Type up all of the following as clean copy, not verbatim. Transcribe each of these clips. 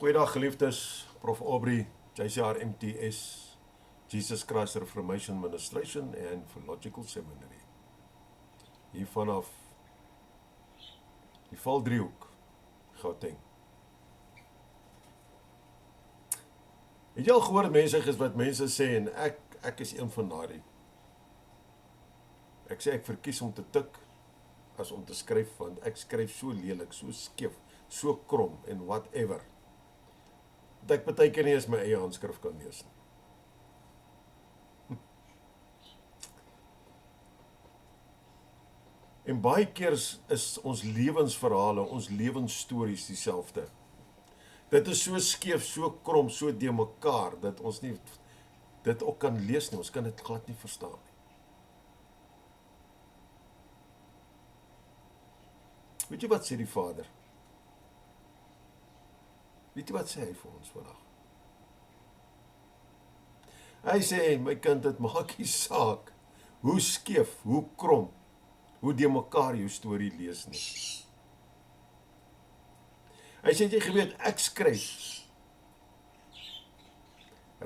Goeiedag geliefdes, Prof. Aubrey, JCR MTS, Jesus Christ Reformation Ministration en Theological Seminary. Hier vanaf die Valdriehoek, Gauteng. Het jy al gehoor mense wat mense sê en ek is een van daardie. Ek sê ek verkies om te tik as om te skryf, want ek skryf so lelik, so skeef, so krom en whatever. Dat ek partykeer nie eens my eie handskrif kan lees nie. En baie keer is ons lewensverhale, ons lewensstories dieselfde. Dit is so skeef, so krom, so de mekaar, dat ons nie dit ook kan lees nie, ons kan dit glad nie verstaan nie. Weet jy wat sê die Vader? Weet jy wat sê hy vir ons vandag? Hy sê, my kind, dit maak nie saak hoe skeef, hoe krom, hoe de mekaar jou storie lees nie. Hy sê, jy geweet, ek skryf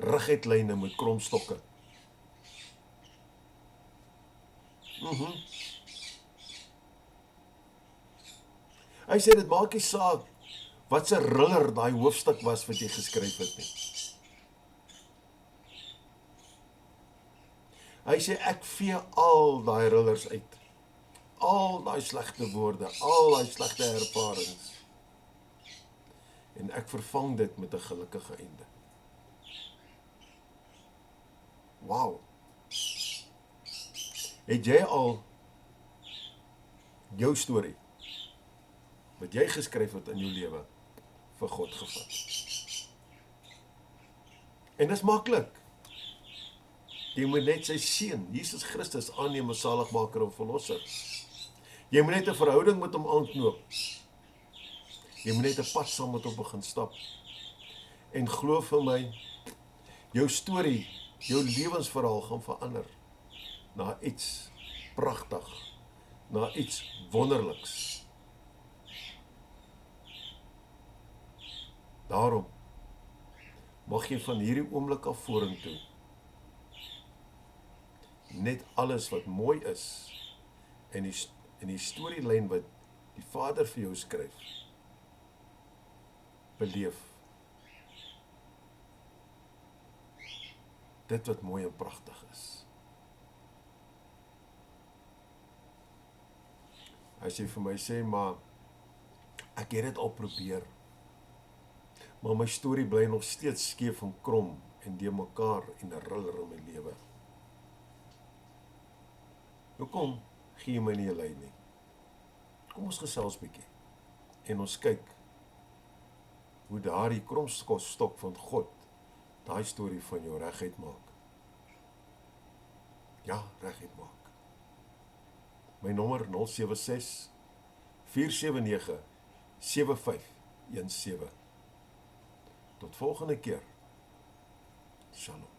reguit lyne met kromstokke. Hy sê, dit maak nie saak wat se riller daai hoofstuk was wat jy geskryf het nie. Hy sê, ek vee al daai rillers uit. Al daai slegte woorde, al daai slegte ervarings. En ek vervang dit met 'n gelukkige einde. Wow. Het jy al jou storie, wat jy geskryf het in jou lewe, vir God gevat? En dis maklik. Jy moet net sy seun, Jesus Christus, aanneem as saligmaker en verlosser. Jy moet net 'n verhouding met hom aanknoop. Jy moet net 'n pad saam met hom begin stap. En glo vir my, jou storie, jou lewensverhaal gaan verander na iets pragtig, na iets wonderliks. Daarom mag jy van hierdie oomblik af vorentoe net alles wat mooi is en die storielyn wat die Vader vir jou skryf, beleef. Dit wat mooi en pragtig is. As jy vir my sê, maar ek het dit al probeer, maar my storie bly nog steeds skeef en krom en de mekaar en 'n riller in my lewe. Hoekom gee jy my nie 'n lyn nie? Kom ons gesels bietjie en ons kyk hoe daardie kromstok van God daai storie van jou reguit maak. Ja, reguit maak. My nommer 076 479 7517. Tot volgende keer. Shalom.